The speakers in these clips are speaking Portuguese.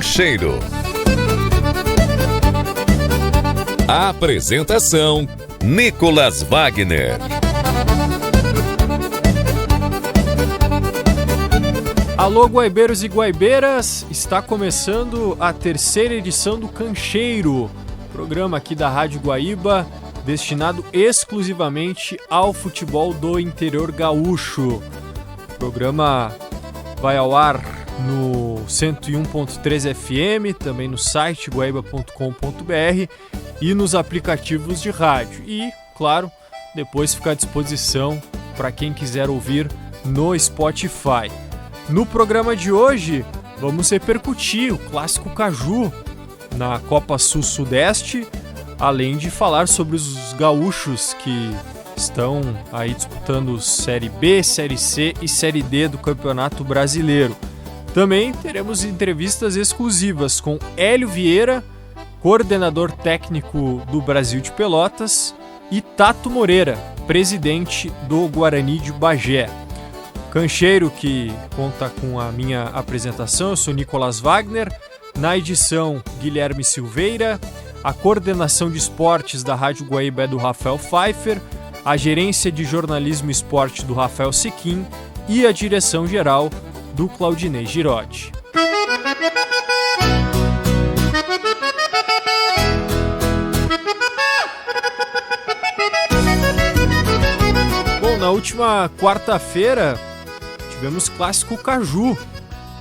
Cancheiro. A apresentação: Nicolas Wagner. Alô, guaibeiros e guaibeiras, está começando a terceira edição do Cancheiro, programa aqui da Rádio Guaíba, destinado exclusivamente ao futebol do interior gaúcho. O programa vai ao ar no 101.3 FM, também no site guaiba.com.br e nos aplicativos de rádio. E, claro, depois fica à disposição para quem quiser ouvir no Spotify. No programa de hoje, vamos repercutir o clássico Caju na Copa Sul-Sudeste, além de falar sobre os gaúchos que estão aí disputando Série B, Série C e Série D do Campeonato Brasileiro. Também teremos entrevistas exclusivas com Hélio Vieira, coordenador técnico do Brasil de Pelotas, e Tato Moreira, presidente do Guarani de Bagé. Cancheiro que conta com a minha apresentação, eu sou Nicolas Wagner, na edição Guilherme Silveira, a coordenação de esportes da Rádio Guaíba é do Rafael Pfeiffer, a gerência de jornalismo e esporte do Rafael Sequim e a direção geral do Claudinei Girotti. Bom, na última quarta-feira tivemos clássico Caju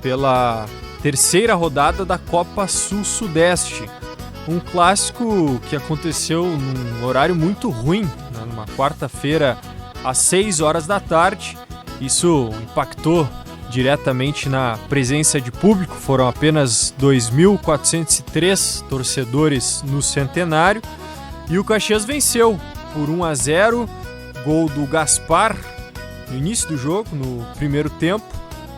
pela terceira rodada da Copa Sul-Sudeste. Um clássico que aconteceu num horário muito ruim, numa quarta-feira às 6 horas da tarde. Isso impactou diretamente na presença de público, foram apenas 2.403 torcedores no Centenário. E o Caxias venceu por 1-0, gol do Gaspar no início do jogo, no primeiro tempo.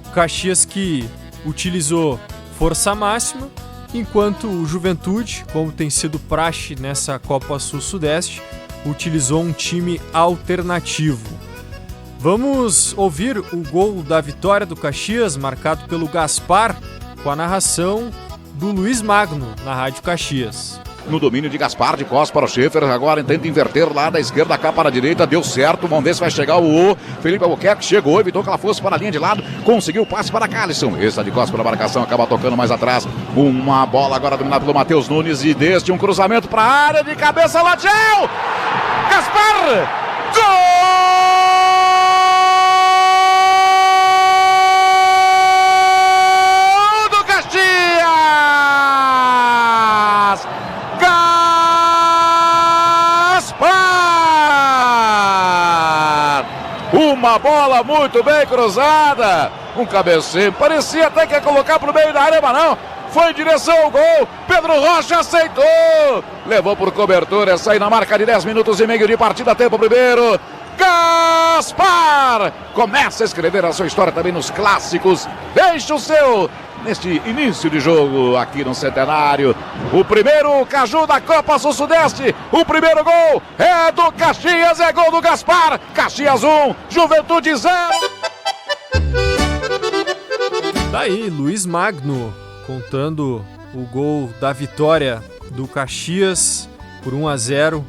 O Caxias que utilizou força máxima, enquanto o Juventude, como tem sido praxe nessa Copa Sul-Sudeste, utilizou um time alternativo. Vamos ouvir o gol da vitória do Caxias, marcado pelo Gaspar, com a narração do Luiz Magno, na Rádio Caxias. No domínio de Gaspar, de costas para o Schaefer, agora tenta inverter lá da esquerda cá para a direita, deu certo, vamos ver se vai chegar o Felipe Albuquerque, chegou, evitou que ela fosse para a linha de lado, conseguiu o passe para Calisson, está de costas para a marcação, acaba tocando mais atrás, uma bola agora dominada pelo Matheus Nunes e deste um cruzamento para a área, de cabeça, Ladiel, Gaspar, gol! Uma bola muito bem cruzada, um cabeceio, parecia até que ia colocar para o meio da área, mas não, foi em direção ao gol, Pedro Rocha aceitou, levou por cobertura, essa aí na marca de 10 minutos e meio de partida, tempo primeiro, Gaspar começa a escrever a sua história também nos clássicos, deixa o seu neste início de jogo aqui no Centenário. O primeiro Caju da Copa Sul-Sudeste, o primeiro gol é do Caxias, é gol do Gaspar, Caxias 1, Juventude 0. Daí, Luiz Magno contando o gol da vitória do Caxias por 1-0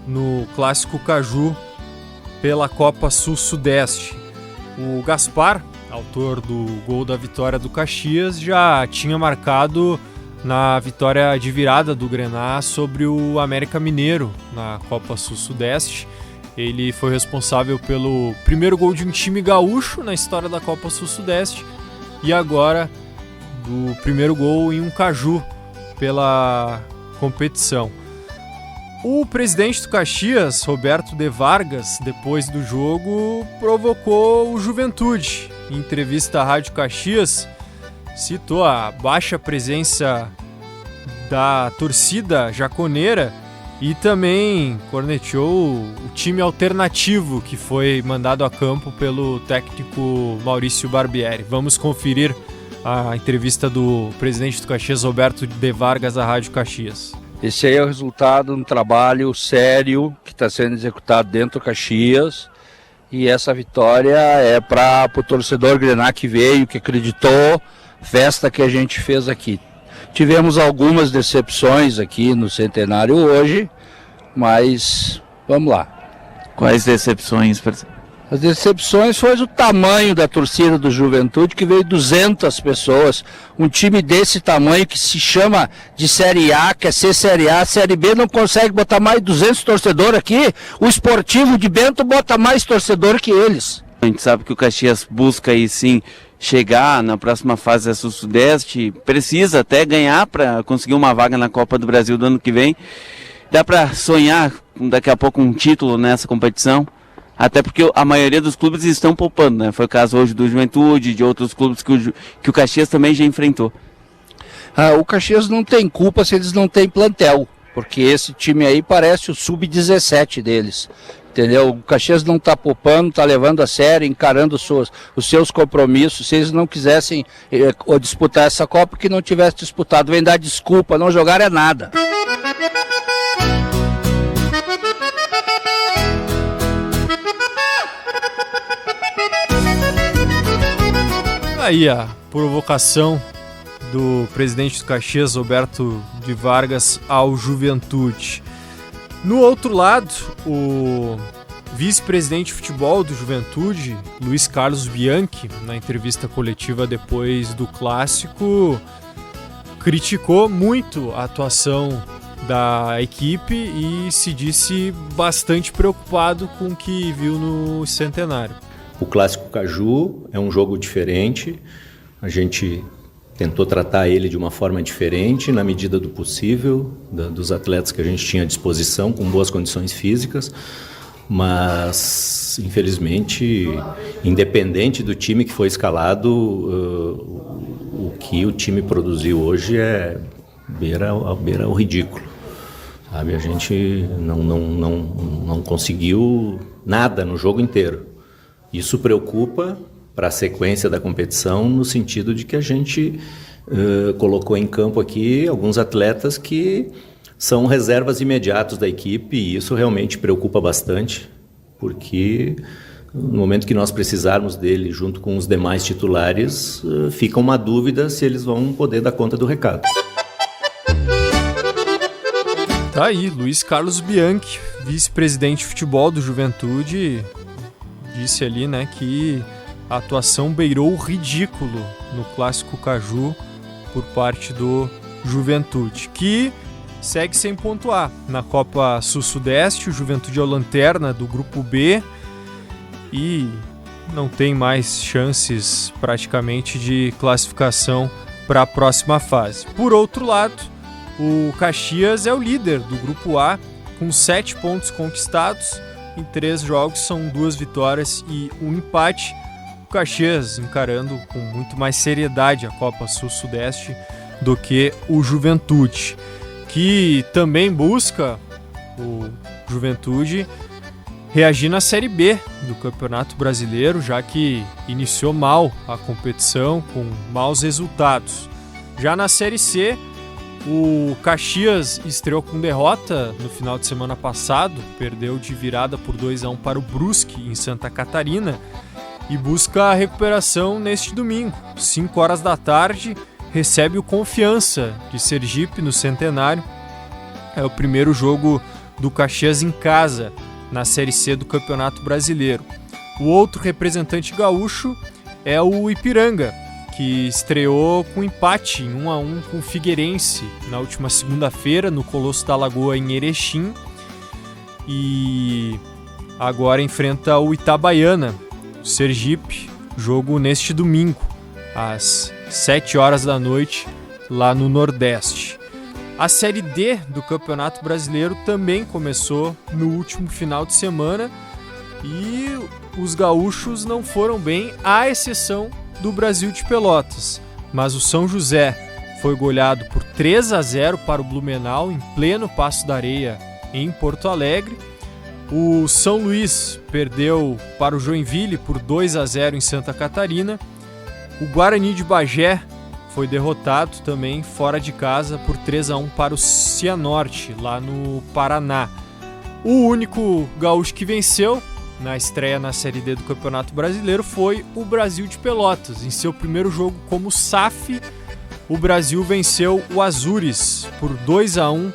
no clássico Caju pela Copa Sul-Sudeste. O Gaspar, autor do gol da vitória do Caxias, já tinha marcado na vitória de virada do Grená sobre o América Mineiro na Copa Sul-Sudeste. Ele foi responsável pelo primeiro gol de um time gaúcho na história da Copa Sul-Sudeste e agora do primeiro gol em um Caju pela competição. O presidente do Caxias, Roberto de Vargas, depois do jogo, provocou o Juventude. Em entrevista à Rádio Caxias, citou a baixa presença da torcida jaconeira e também corneteou o time alternativo que foi mandado a campo pelo técnico Maurício Barbieri. Vamos conferir a entrevista do presidente do Caxias, Roberto de Vargas, à Rádio Caxias. Esse aí é o resultado de um trabalho sério que está sendo executado dentro do Caxias. E essa vitória é para o torcedor Grená que veio, que acreditou, festa que a gente fez aqui. Tivemos algumas decepções aqui no Centenário hoje, mas vamos lá. Quais decepções? As decepções foi o tamanho da torcida do Juventude, que veio 200 pessoas. Um time desse tamanho que se chama de Série A, quer ser Série A, Série B, não consegue botar mais 200 torcedores aqui. O Esportivo de Bento bota mais torcedor que eles. A gente sabe que o Caxias busca aí sim chegar na próxima fase da Sul-Sudeste, precisa até ganhar para conseguir uma vaga na Copa do Brasil do ano que vem. Dá para sonhar daqui a pouco um título nessa competição? Até porque a maioria dos clubes estão poupando, né? Foi o caso hoje do Juventude, de outros clubes que o Caxias também já enfrentou. O Caxias não tem culpa se eles não têm plantel, porque esse time aí parece o sub-17 deles, entendeu? O Caxias não está poupando, está levando a sério, encarando os seus compromissos. Se eles não quisessem disputar essa Copa, que não tivesse disputado, vem dar desculpa, não jogar é nada. Aí a provocação do presidente do Caxias, Roberto de Vargas, ao Juventude. No outro lado, o vice-presidente de futebol do Juventude, Luiz Carlos Bianchi, na entrevista coletiva depois do clássico, criticou muito a atuação da equipe e se disse bastante preocupado com o que viu no Centenário. O Clássico Caju é um jogo diferente, a gente tentou tratar ele de uma forma diferente, na medida do possível, dos atletas que a gente tinha à disposição, com boas condições físicas, mas, infelizmente, independente do time que foi escalado, o que o time produziu hoje beira o ridículo. Sabe? A gente não conseguiu nada no jogo inteiro. Isso preocupa para a sequência da competição, no sentido de que a gente colocou em campo aqui alguns atletas que são reservas imediatas da equipe, e isso realmente preocupa bastante, porque no momento que nós precisarmos dele junto com os demais titulares, fica uma dúvida se eles vão poder dar conta do recado. Tá aí, Luiz Carlos Bianchi, vice-presidente de futebol do Juventude, disse ali, né, que a atuação beirou o ridículo no Clássico Caju por parte do Juventude, que segue sem pontuar na Copa Sul-Sudeste. O Juventude é o lanterna do Grupo B e não tem mais chances praticamente de classificação para a próxima fase. Por outro lado, o Caxias é o líder do Grupo A com 7 pontos conquistados. Em 3 jogos, são 2 vitórias e 1 empate. O Caxias encarando com muito mais seriedade a Copa Sul-Sudeste do que o Juventude, que também busca, o Juventude, reagir na Série B do Campeonato Brasileiro, já que iniciou mal a competição, com maus resultados. Já na Série C, o Caxias estreou com derrota no final de semana passado, perdeu de virada por 2-1 para o Brusque, em Santa Catarina, e busca a recuperação neste domingo, 5 horas da tarde, recebe o Confiança de Sergipe no Centenário. É o primeiro jogo do Caxias em casa, na Série C do Campeonato Brasileiro. O outro representante gaúcho é o Ipiranga, que estreou com empate em 1-1 com o Figueirense na última segunda-feira no Colosso da Lagoa, em Erechim, e agora enfrenta o Itabaiana, o Sergipe, jogo neste domingo, às 7 horas da noite, lá no Nordeste. A Série D do Campeonato Brasileiro também começou no último final de semana e os gaúchos não foram bem, à exceção do Brasil de Pelotas, mas o São José foi goleado por 3-0 para o Blumenau em pleno Paço da Areia em Porto Alegre. O São Luís perdeu para o Joinville por 2-0 em Santa Catarina. O Guarani de Bagé foi derrotado também fora de casa por 3-1 para o Cianorte, lá no Paraná. O único gaúcho que venceu na estreia na Série D do Campeonato Brasileiro foi o Brasil de Pelotas. Em seu primeiro jogo como SAF, o Brasil venceu o Azures por 2-1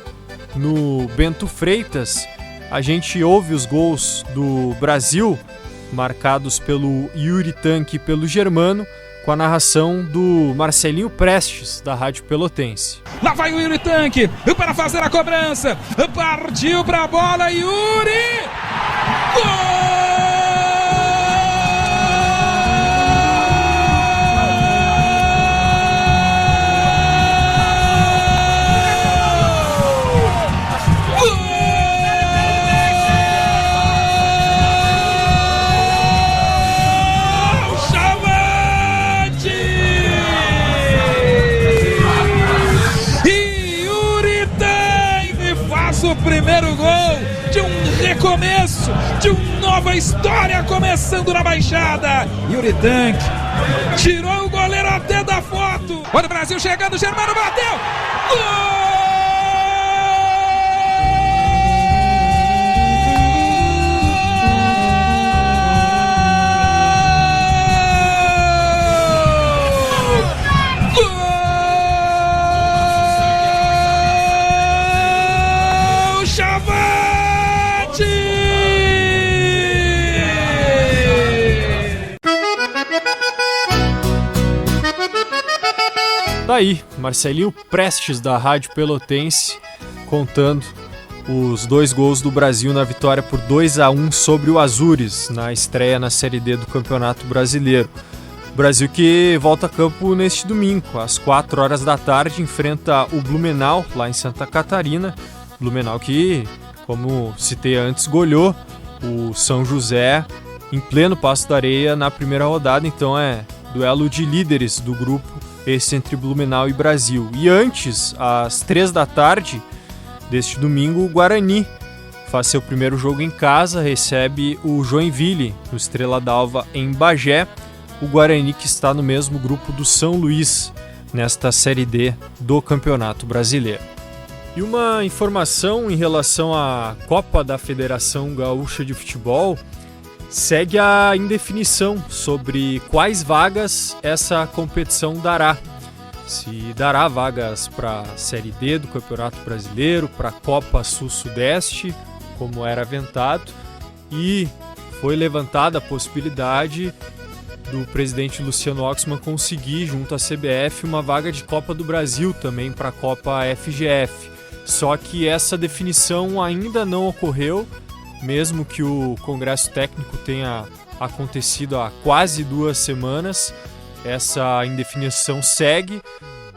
no Bento Freitas. A gente ouve os gols do Brasil, marcados pelo Yuri Tanque e pelo Germano, com a narração do Marcelinho Prestes, da Rádio Pelotense. Lá vai o Yuri Tanque para fazer a cobrança. Partiu para a bola, Yuri! Gol! O primeiro gol de um recomeço, de uma nova história começando na Baixada. Yuri Tanque tirou o goleiro até da foto. Olha o Brasil chegando, Germano bateu. Gol! Tá aí, Marcelinho Prestes, da Rádio Pelotense, contando os 2 gols do Brasil na vitória por 2-1 sobre o Azures, na estreia na Série D do Campeonato Brasileiro. O Brasil que volta a campo neste domingo, às 4 horas da tarde, enfrenta o Blumenau, lá em Santa Catarina. Blumenau que, como citei antes, goleou o São José em pleno Passo da Areia na primeira rodada, então é duelo de líderes do grupo, esse entre Blumenau e Brasil. E antes, às 3 da tarde deste domingo, o Guarani faz seu primeiro jogo em casa, recebe o Joinville, no Estrela d'Alva, em Bagé. O Guarani que está no mesmo grupo do São Luís, nesta Série D do Campeonato Brasileiro. E uma informação em relação à Copa da Federação Gaúcha de Futebol: segue a indefinição sobre quais vagas essa competição dará. Se dará vagas para a Série D do Campeonato Brasileiro, para a Copa Sul-Sudeste, como era aventado, e foi levantada a possibilidade do presidente Luciano Oxman conseguir, junto à CBF, uma vaga de Copa do Brasil também para a Copa FGF. Só que essa definição ainda não ocorreu, mesmo que o Congresso Técnico tenha acontecido há quase 2 semanas. Essa indefinição segue.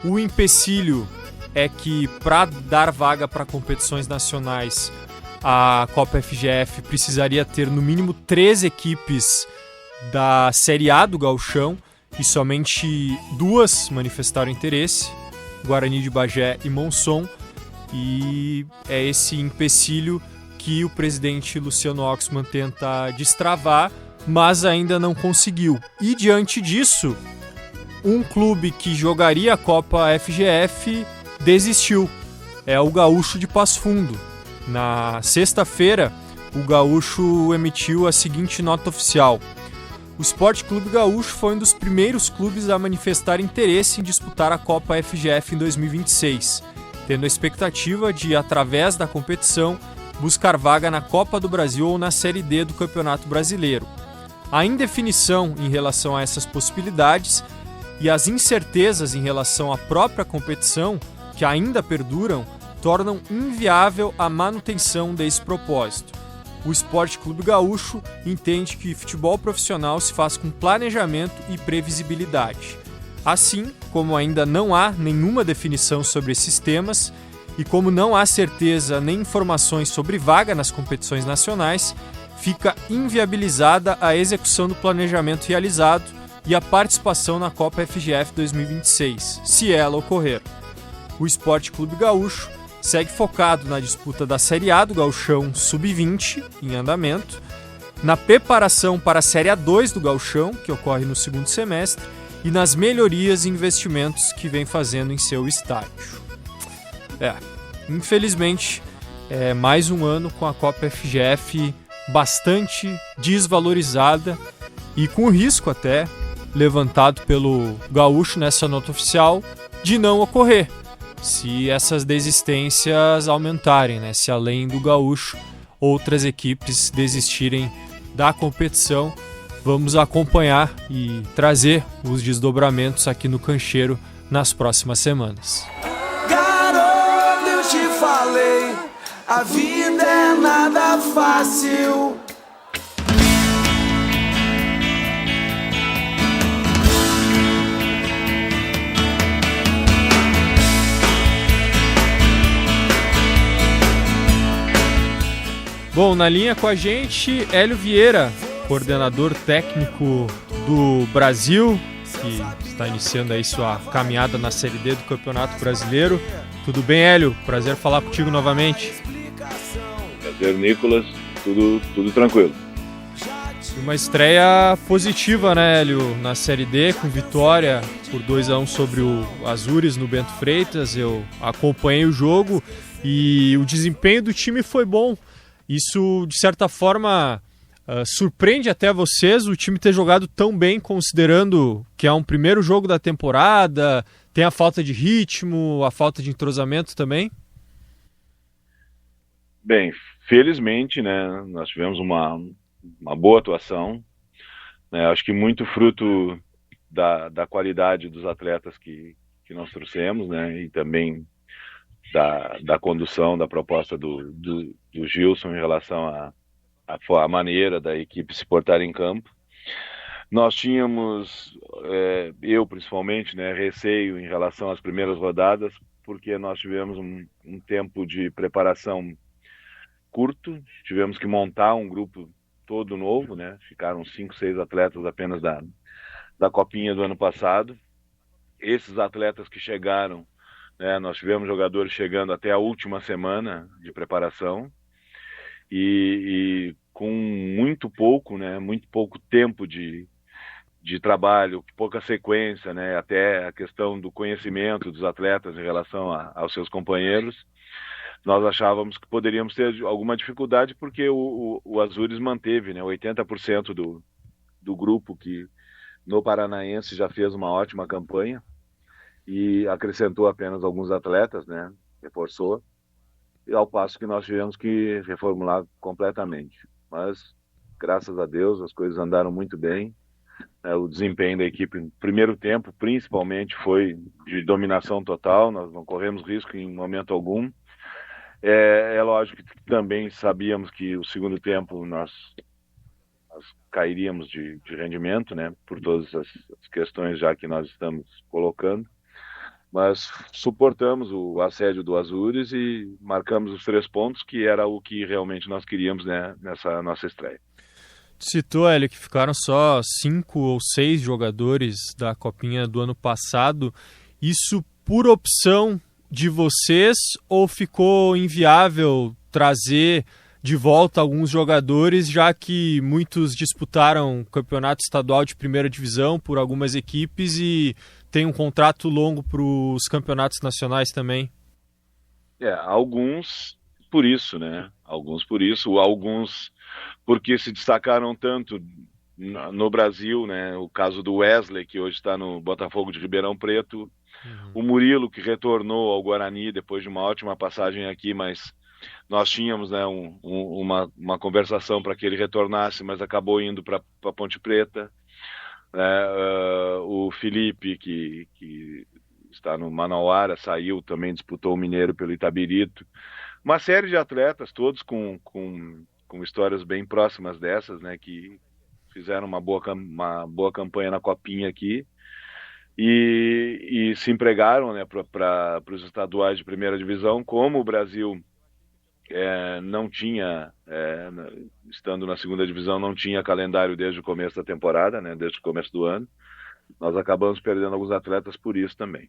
O empecilho é que, para dar vaga para competições nacionais, a Copa FGF precisaria ter no mínimo 3 equipes da Série A do Gauchão, e somente 2 manifestaram interesse, Guarani de Bagé e Monson, e é esse empecilho que o presidente Luciano Oxman tenta destravar, mas ainda não conseguiu. E diante disso, um clube que jogaria a Copa FGF desistiu. É o Gaúcho de Passo Fundo. Na sexta-feira, o Gaúcho emitiu a seguinte nota oficial: o Sport Clube Gaúcho foi um dos primeiros clubes a manifestar interesse em disputar a Copa FGF em 2026, tendo a expectativa de, através da competição, buscar vaga na Copa do Brasil ou na Série D do Campeonato Brasileiro. A indefinição em relação a essas possibilidades e as incertezas em relação à própria competição, que ainda perduram, tornam inviável a manutenção desse propósito. O Sport Clube Gaúcho entende que futebol profissional se faz com planejamento e previsibilidade. Assim, como ainda não há nenhuma definição sobre esses temas e como não há certeza nem informações sobre vaga nas competições nacionais, fica inviabilizada a execução do planejamento realizado e a participação na Copa FGF 2026, se ela ocorrer. O Sport Clube Gaúcho segue focado na disputa da Série A do Gauchão Sub-20, em andamento, na preparação para a Série A2 do Gauchão, que ocorre no segundo semestre, e nas melhorias e investimentos que vem fazendo em seu estádio. Infelizmente, mais um ano com a Copa FGF bastante desvalorizada e com risco até levantado pelo Gaúcho nessa nota oficial de não ocorrer se essas desistências aumentarem, né? Se além do Gaúcho outras equipes desistirem da competição. Vamos acompanhar e trazer os desdobramentos aqui no Cancheiro nas próximas semanas. Garoto, eu te falei, a vida é nada fácil. Bom, na linha com a gente, Hélio Vieira, coordenador técnico do Brasil, que está iniciando aí sua caminhada na Série D do Campeonato Brasileiro. Tudo bem, Hélio? Prazer falar contigo novamente. Prazer, Nicolas. Tudo tranquilo. Uma estreia positiva, né, Hélio, na Série D, com vitória por 2-1 sobre o Azures no Bento Freitas. Eu acompanhei o jogo e o desempenho do time foi bom. Isso, de certa forma, surpreende até vocês o time ter jogado tão bem, considerando que é um primeiro jogo da temporada, tem a falta de ritmo, a falta de entrosamento também? Bem, felizmente, né, nós tivemos uma boa atuação, né, acho que muito fruto da qualidade dos atletas que nós trouxemos, né, e também da condução, da proposta do Gilson em relação à maneira da equipe se portar em campo. Nós tínhamos, eu principalmente, né, receio em relação às primeiras rodadas, porque nós tivemos um tempo de preparação curto, tivemos que montar um grupo todo novo, né, ficaram 5, 6 atletas apenas da Copinha do ano passado. Esses atletas que chegaram, nós tivemos jogadores chegando até a última semana de preparação e com muito pouco tempo de trabalho, pouca sequência, né, até a questão do conhecimento dos atletas em relação aos seus companheiros, nós achávamos que poderíamos ter alguma dificuldade porque o Azures manteve, né, 80% do grupo que no Paranaense já fez uma ótima campanha, e acrescentou apenas alguns atletas, né, reforçou, e ao passo que nós tivemos que reformular completamente. Mas, graças a Deus, as coisas andaram muito bem, o desempenho da equipe no primeiro tempo, principalmente, foi de dominação total, nós não corremos risco em momento algum. É lógico que também sabíamos que o segundo tempo nós cairíamos de rendimento, né, por todas as questões já que nós estamos colocando. Mas suportamos o assédio do Azures e marcamos os 3 pontos, que era o que realmente nós queríamos, né, nessa nossa estreia. Citou, Hélio, que ficaram só 5 ou 6 jogadores da Copinha do ano passado. Isso por opção de vocês ou ficou inviável trazer de volta alguns jogadores, já que muitos disputaram o campeonato estadual de primeira divisão por algumas equipes e tem um contrato longo para os campeonatos nacionais também? Alguns por isso, né? Alguns porque se destacaram tanto no Brasil, né? O caso do Wesley, que hoje está no Botafogo de Ribeirão Preto, o Murilo, que retornou ao Guarani depois de uma ótima passagem aqui, mas nós tínhamos, né, uma conversação para que ele retornasse, mas acabou indo para Ponte Preta. O Felipe, que está no Manauara, saiu, também disputou o Mineiro pelo Itabirito. Uma série de atletas, todos com histórias bem próximas dessas, né, que fizeram uma boa campanha na Copinha aqui e se empregaram, né, para os estaduais de primeira divisão. Como o Brasil não tinha, estando na segunda divisão, não tinha calendário desde o começo da temporada, né, desde o começo do ano, nós acabamos perdendo alguns atletas por isso também.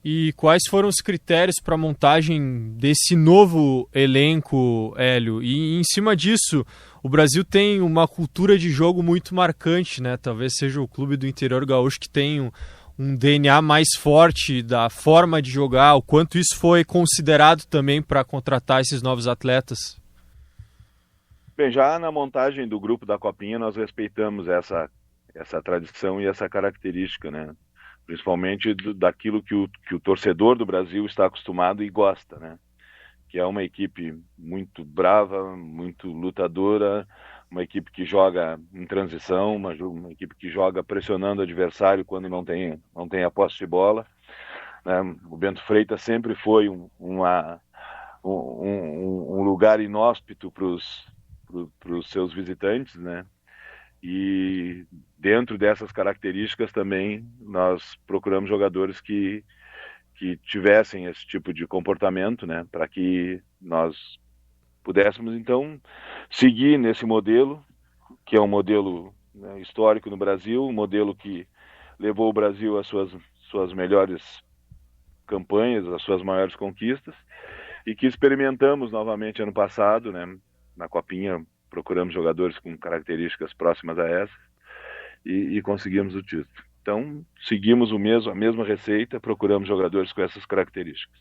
E quais foram os critérios para a montagem desse novo elenco, Hélio? E em cima disso, o Brasil tem uma cultura de jogo muito marcante, né? Talvez seja o clube do interior gaúcho que tem um DNA mais forte da forma de jogar. O quanto isso foi considerado também para contratar esses novos atletas? Bem, já na montagem do grupo da Copinha nós respeitamos essa tradição e essa característica, né? Principalmente daquilo que o torcedor do Brasil está acostumado e gosta, né? Que é uma equipe muito brava, muito lutadora, uma equipe que joga em transição, uma equipe que joga pressionando o adversário quando não tem a posse de bola, né? O Bento Freitas sempre foi um lugar inóspito para os seus visitantes, né? E dentro dessas características também nós procuramos jogadores que tivessem esse tipo de comportamento, né? Para que nós pudéssemos então seguir nesse modelo, que é um modelo, né, histórico no Brasil, um modelo que levou o Brasil às suas melhores campanhas, às suas maiores conquistas, e que experimentamos novamente ano passado, né? Na Copinha procuramos jogadores com características próximas a essas e conseguimos o título. Então, seguimos a mesma receita, procuramos jogadores com essas características.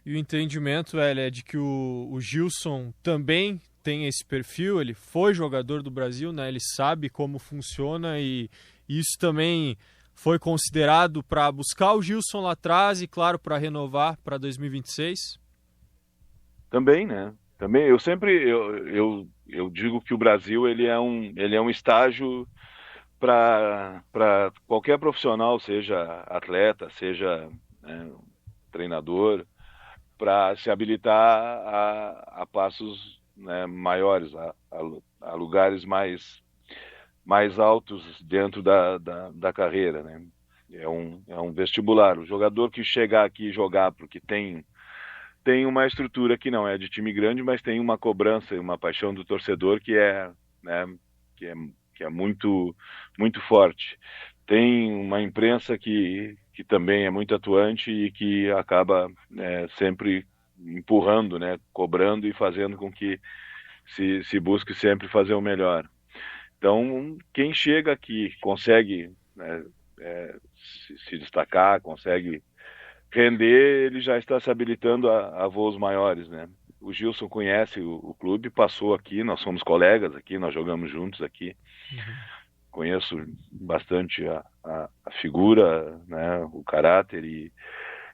E o entendimento, é de que o Gilson também tem esse perfil, ele foi jogador do Brasil, né? Ele sabe como funciona e isso também foi considerado para buscar o Gilson lá atrás e, claro, para renovar para 2026? Também, né? Também, eu digo que o Brasil ele é um estágio para qualquer profissional, seja atleta, seja, né, treinador, para se habilitar a passos, né, maiores, a lugares mais altos dentro da carreira, né? É um vestibular. O jogador que chegar aqui e jogar porque tem uma estrutura que não é de time grande, mas tem uma cobrança e uma paixão do torcedor que é, né, que é muito, muito forte. Tem uma imprensa que também é muito atuante e que acaba, né, sempre empurrando, né, cobrando e fazendo com que se busque sempre fazer o melhor. Então, quem chega aqui consegue, né, se destacar, consegue render, ele já está se habilitando a voos maiores, né? O Gilson conhece o clube, passou aqui, nós somos colegas aqui, nós jogamos juntos aqui. Conheço bastante a figura, né, o caráter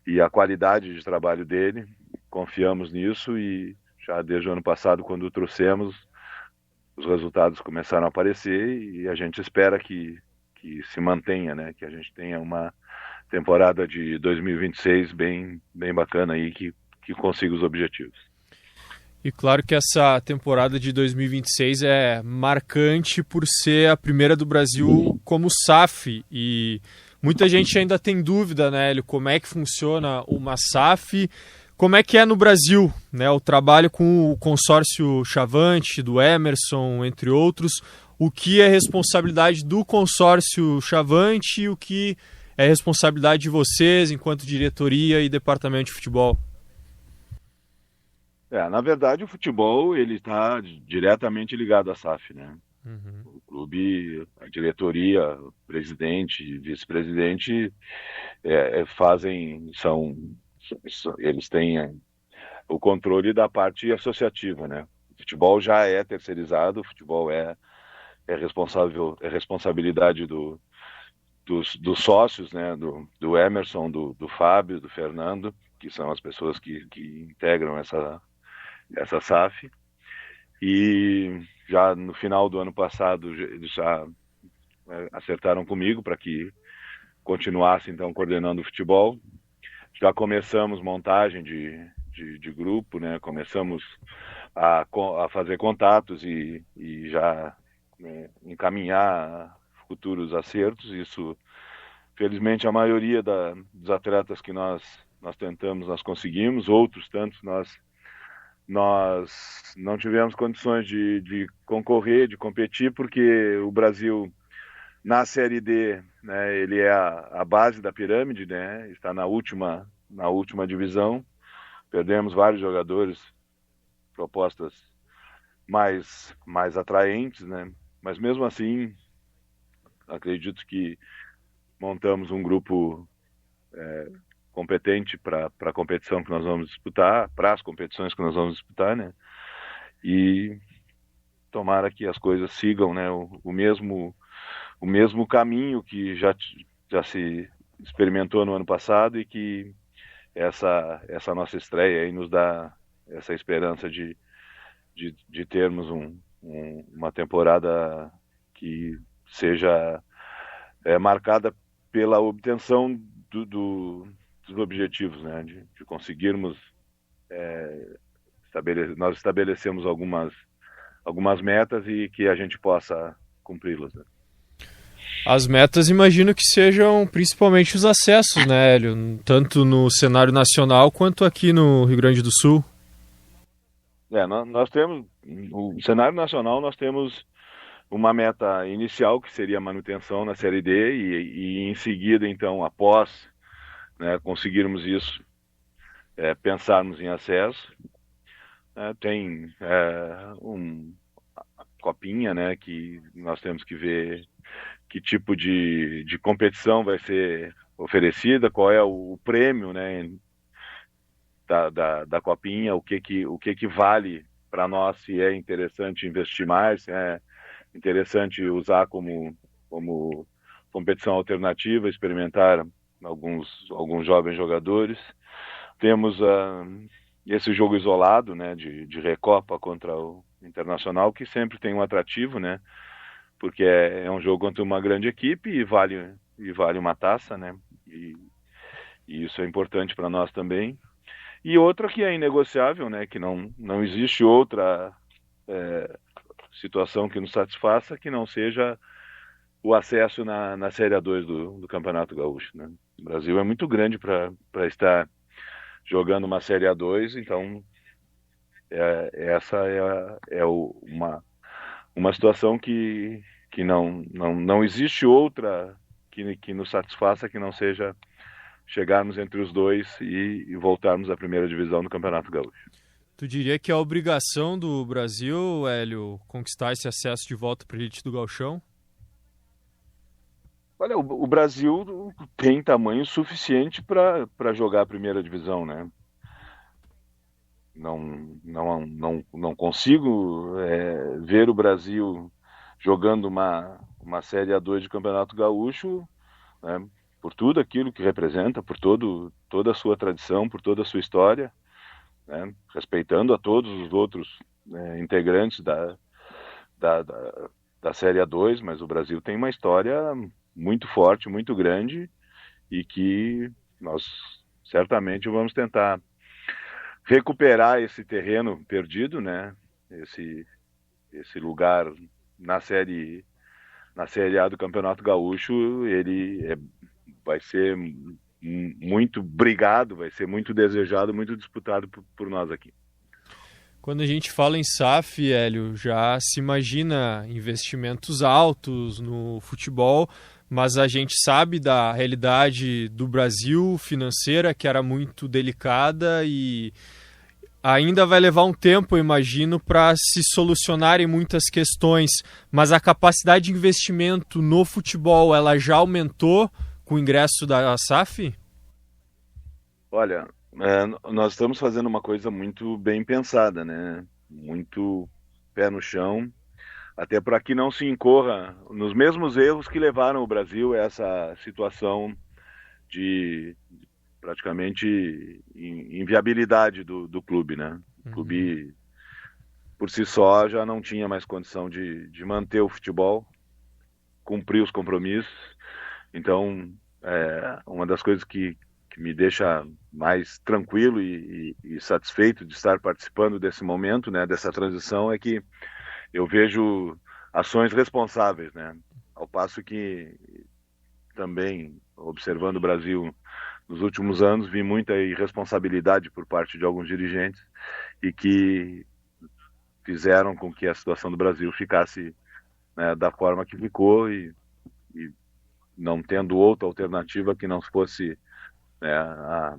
e a qualidade de trabalho dele. Confiamos nisso e já desde o ano passado, quando o trouxemos, os resultados começaram a aparecer e a gente espera que se mantenha, né? Que a gente tenha uma temporada de 2026 bem bacana aí, que consiga os objetivos. E claro que essa temporada de 2026 é marcante por ser a primeira do Brasil como SAF. E muita gente ainda tem dúvida, né, Hélio, como é que funciona uma SAF, como é que é no Brasil, né, o trabalho com o consórcio Chavante, do Emerson, entre outros, o que é responsabilidade do consórcio Chavante e o que é responsabilidade de vocês enquanto diretoria e departamento de futebol? Na verdade, o futebol ele está diretamente ligado à SAF, né? O clube, a diretoria, o presidente, vice-presidente eles têm o controle da parte associativa, né? O futebol já é terceirizado, o futebol é responsabilidade dos sócios, né? Do Emerson, do Fábio, do Fernando, que são as pessoas que integram essa SAF, e já no final do ano passado eles já acertaram comigo para que continuasse então coordenando o futebol. Já começamos montagem de grupo, né? Começamos a fazer contatos e já, né, encaminhar futuros acertos. Isso, felizmente, a maioria dos atletas que nós tentamos, nós conseguimos. Outros tantos nós não tivemos condições de concorrer, de competir, porque o Brasil, na Série D, né, ele é a base da pirâmide, né, está na última divisão. Perdemos vários jogadores, propostas mais atraentes, né, mas mesmo assim, acredito que montamos um grupo competente para a competição que nós vamos disputar, para as competições que nós vamos disputar, né? E tomara que as coisas sigam, né, o mesmo caminho que já se experimentou no ano passado e que essa nossa estreia aí nos dá essa esperança de termos uma temporada que seja marcada pela obtenção dos objetivos, né? De conseguirmos nós estabelecemos algumas metas e que a gente possa cumpri-las, né? As metas imagino que sejam principalmente os acessos, né, Hélio? Tanto no cenário nacional quanto aqui no Rio Grande do Sul. Nós temos, no cenário nacional, nós temos uma meta inicial, que seria a manutenção na Série D, e em seguida, então, após, né, conseguirmos isso, pensarmos em acesso. Tem a copinha, né, que nós temos que ver que tipo de competição vai ser oferecida, qual é o prêmio, né, da copinha, o que vale para nós, se é interessante investir mais, se é interessante usar como competição alternativa, experimentar alguns jovens jogadores. Temos esse jogo isolado, né, de Recopa contra o Internacional, que sempre tem um atrativo, né, porque é um jogo contra uma grande equipe e vale uma taça, né, e isso é importante para nós também. E outra que é inegociável, né, que não existe outra situação que nos satisfaça que não seja o acesso na Série A2 do Campeonato Gaúcho, né? O Brasil é muito grande para estar jogando uma Série A2, então essa é uma situação que não existe outra que nos satisfaça que não seja chegarmos entre os dois e voltarmos à primeira divisão do Campeonato Gaúcho. Tu diria que é a obrigação do Brasil, Hélio, conquistar esse acesso de volta para a elite do Gauchão? Olha, o Brasil tem tamanho suficiente para jogar a primeira divisão, né? Não consigo ver o Brasil jogando uma Série A2 de Campeonato Gaúcho, né, por tudo aquilo que representa, por toda a sua tradição, por toda a sua história, né, respeitando a todos os outros integrantes da Série A2, mas o Brasil tem uma história muito forte, muito grande, e que nós certamente vamos tentar recuperar esse terreno perdido, né, esse lugar na Série A do Campeonato Gaúcho. Ele vai ser muito brigado, vai ser muito desejado, muito disputado por nós aqui. Quando a gente fala em SAF, Hélio, já se imagina investimentos altos no futebol, mas a gente sabe da realidade do Brasil financeira, que era muito delicada, e ainda vai levar um tempo, eu imagino, para se solucionarem muitas questões. Mas a capacidade de investimento no futebol, ela já aumentou com o ingresso da SAF? Olha, nós estamos fazendo uma coisa muito bem pensada, né? Muito pé no chão, até para que não se incorra nos mesmos erros que levaram o Brasil a essa situação de praticamente inviabilidade do clube, né? O clube, por si só, já não tinha mais condição de manter o futebol, cumprir os compromissos. Então, uma das coisas que me deixa mais tranquilo e satisfeito de estar participando desse momento, né, dessa transição, é que eu vejo ações responsáveis, né? Ao passo que também, observando o Brasil nos últimos anos, vi muita irresponsabilidade por parte de alguns dirigentes e que fizeram com que a situação do Brasil ficasse, né, da forma que ficou, e não tendo outra alternativa que não fosse a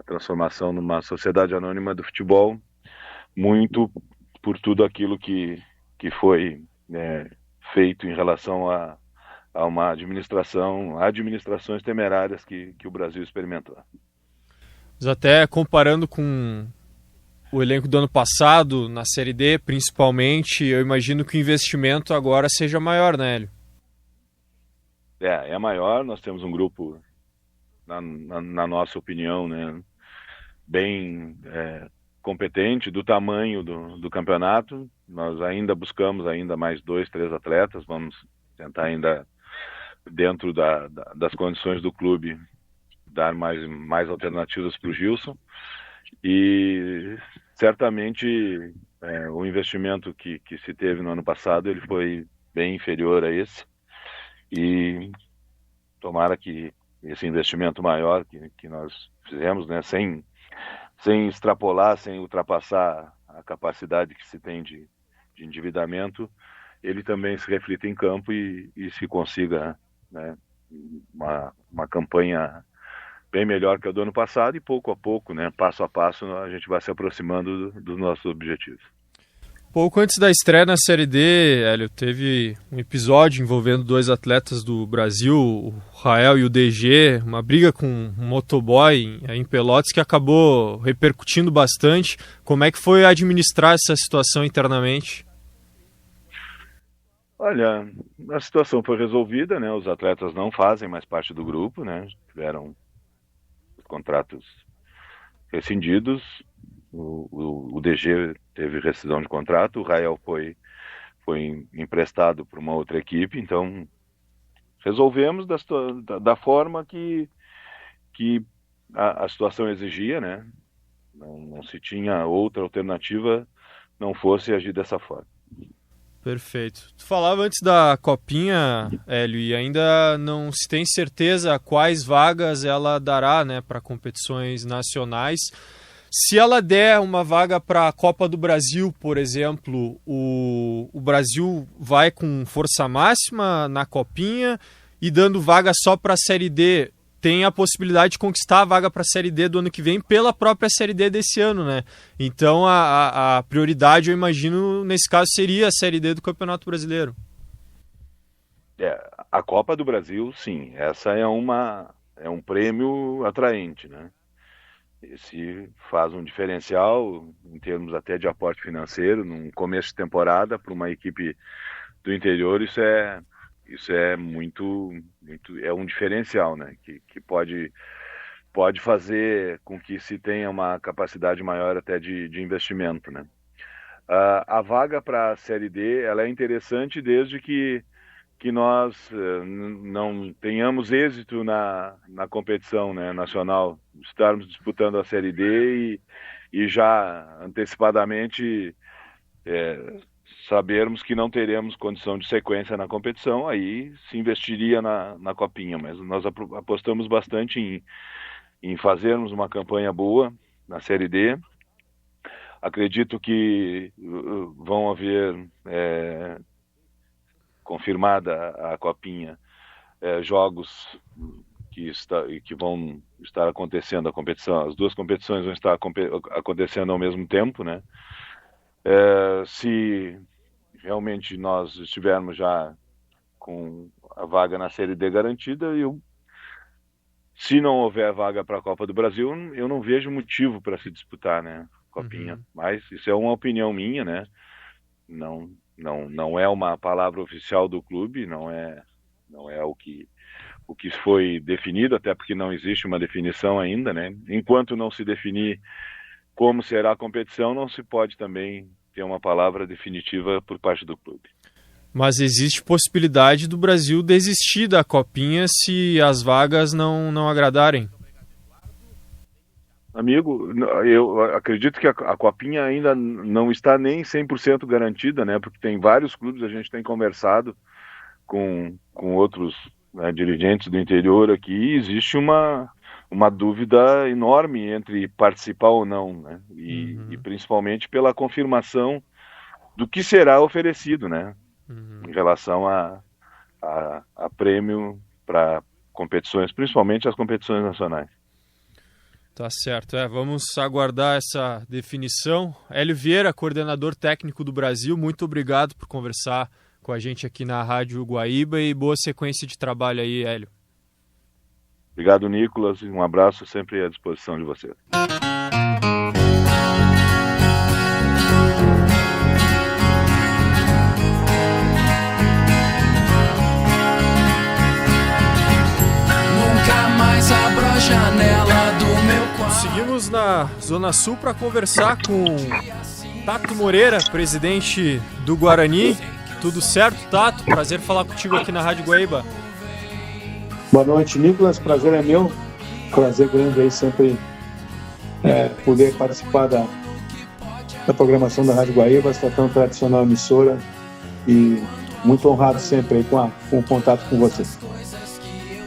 transformação numa sociedade anônima do futebol, muito por tudo aquilo que foi feito em relação a uma administrações temerárias que o Brasil experimentou. Mas até comparando com o elenco do ano passado, na Série D principalmente, eu imagino que o investimento agora seja maior, né, Hélio? É maior, nós temos um grupo, na nossa opinião, né, bem competente, do tamanho do campeonato. Nós ainda buscamos mais 2, 3 atletas, vamos tentar ainda, dentro das condições do clube, dar mais alternativas para o Gilson. E certamente o investimento que se teve no ano passado, ele foi bem inferior a esse, e tomara que esse investimento maior que nós fizemos, né, sem extrapolar, sem ultrapassar a capacidade que se tem de endividamento, ele também se reflita em campo e se consiga, né, uma campanha bem melhor que a do ano passado, e pouco a pouco, né, passo a passo, a gente vai se aproximando dos nossos objetivos. Pouco antes da estreia na Série D, Hélio, teve um episódio envolvendo 2 atletas do Brasil, o Rael e o DG, uma briga com um motoboy em Pelotas que acabou repercutindo bastante. Como é que foi administrar essa situação internamente? Olha, a situação foi resolvida, né? Os atletas não fazem mais parte do grupo, né? Tiveram os contratos rescindidos. O DG teve rescisão de contrato, o Rael foi emprestado para uma outra equipe, então resolvemos da forma que a situação exigia, né? Não se tinha outra alternativa, não fosse agir dessa forma. Perfeito. Tu falava antes da Copinha, Hélio, e ainda não se tem certeza quais vagas ela dará, né, para competições nacionais. Se ela der uma vaga para a Copa do Brasil, por exemplo, o Brasil vai com força máxima na Copinha, e dando vaga só para a Série D, tem a possibilidade de conquistar a vaga para a Série D do ano que vem pela própria Série D desse ano, né? Então a prioridade, eu imagino, nesse caso, seria a Série D do Campeonato Brasileiro. A Copa do Brasil, sim. Essa é um prêmio atraente, né? Esse faz um diferencial em termos até de aporte financeiro num começo de temporada para uma equipe do interior. Isso é muito é um diferencial, né? Que pode fazer com que se tenha uma capacidade maior até de investimento, né? A vaga para a Série D, ela é interessante desde que nós não tenhamos êxito na competição, né, nacional, estarmos disputando a Série D e já antecipadamente sabermos que não teremos condição de sequência na competição, aí se investiria na Copinha, mas nós apostamos bastante em fazermos uma campanha boa na Série D. Acredito que vão haver confirmada a Copinha, jogos que vão estar acontecendo a competição, as duas competições vão estar acontecendo ao mesmo tempo, né? Se realmente nós estivermos já com a vaga na Série D garantida, se não houver vaga para a Copa do Brasil, eu não vejo motivo para se disputar, né, Copinha. Uhum. Mas isso é uma opinião minha, né? Não é uma palavra oficial do clube, não é o que foi definido, até porque não existe uma definição ainda, né? Enquanto não se definir como será a competição, não se pode também ter uma palavra definitiva por parte do clube. Mas existe possibilidade do Brasil desistir da Copinha se as vagas não agradarem? Amigo, eu acredito que a Copinha ainda não está nem 100% garantida, né? Porque tem vários clubes, a gente tem conversado com outros, né, dirigentes do interior aqui, e existe uma dúvida enorme entre participar ou não, né? E principalmente pela confirmação do que será oferecido, né? Em relação a prêmio para competições, principalmente as competições nacionais. Tá certo, vamos aguardar essa definição. Hélio Vieira, coordenador técnico do Brasil, muito obrigado por conversar com a gente aqui na Rádio Guaíba, e boa sequência de trabalho aí, Hélio. Obrigado, Nicolas, um abraço sempre à disposição de você. seguimos na Zona Sul para conversar com Tato Moreira, presidente do Guarani. Tudo certo, Tato? Prazer falar contigo aqui na Rádio Guaíba. Boa noite, Nicolas. Prazer é meu. Prazer grande aí sempre poder participar da programação da Rádio Guaíba, essa tão tradicional emissora, e muito honrado sempre aí com o contato com você.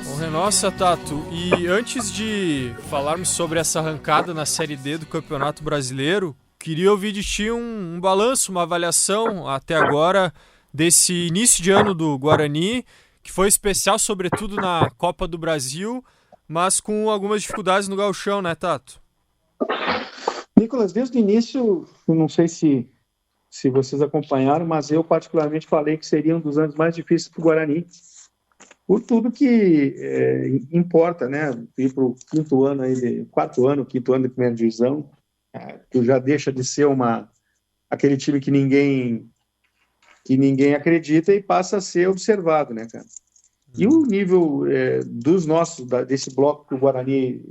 Honra é nossa, Tato. E antes de falarmos sobre essa arrancada na Série D do Campeonato Brasileiro, queria ouvir de ti um balanço, uma avaliação até agora desse início de ano do Guarani, que foi especial sobretudo na Copa do Brasil, mas com algumas dificuldades no gauchão, né, Tato? Nicolas, desde o início, eu não sei se vocês acompanharam, mas eu particularmente falei que seria um dos anos mais difíceis para o Guarani, por tudo que importa, né? Ir para o quinto ano de primeira divisão, tu já deixa de ser aquele time que ninguém acredita e passa a ser observado, né, cara? E o nível desse bloco que o Guarani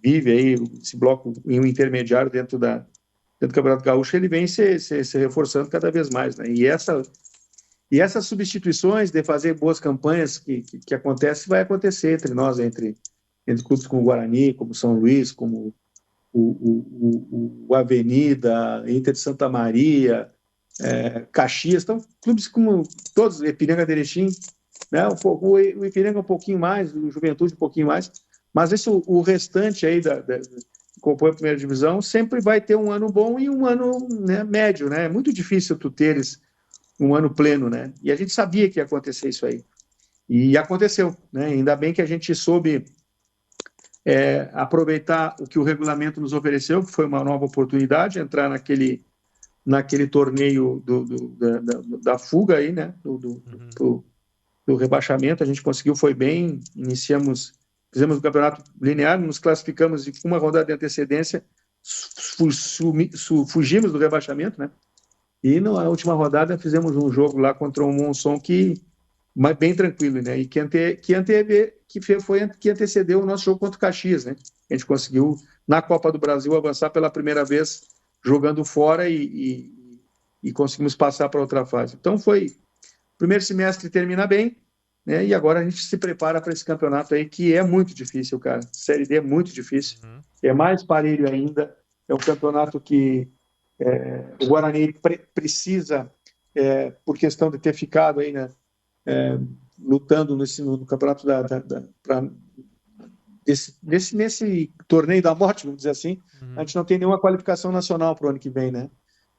vive aí, esse bloco em um intermediário dentro do Campeonato Gaúcho, ele vem se reforçando cada vez mais, né? E essas substituições de fazer boas campanhas que vai acontecer entre nós, entre clubes como o Guarani, como São Luís, como o Avenida, Inter de Santa Maria, Caxias, então clubes como todos, Ipiranga de Erechim, né? O Ipiranga um pouquinho mais, o Juventude um pouquinho mais, mas o restante aí que compõe a primeira divisão sempre vai ter um ano bom e um ano, né, médio, né? É muito difícil tu teres um ano pleno, né? E a gente sabia que ia acontecer isso aí. E aconteceu, né? Ainda bem que a gente soube aproveitar o que o regulamento nos ofereceu, que foi uma nova oportunidade, entrar naquele torneio da fuga aí, né? Do rebaixamento. A gente conseguiu, foi bem, fizemos o campeonato linear, nos classificamos e com uma rodada de antecedência fugimos do rebaixamento, né? E na última rodada fizemos um jogo lá contra o Monson mas bem tranquilo, né? E que antecedeu o nosso jogo contra o Caxias, né? A gente conseguiu, na Copa do Brasil, avançar pela primeira vez jogando fora e conseguimos passar para outra fase. Então o primeiro semestre termina bem, né? E agora a gente se prepara para esse campeonato aí, que é muito difícil, cara. Série D é muito difícil. É mais parelho ainda. É um campeonato que o Guarani precisa, por questão de ter ficado aí, né, lutando no campeonato nesse torneio da morte, vamos dizer assim. A gente não tem nenhuma qualificação nacional para o ano que vem, né?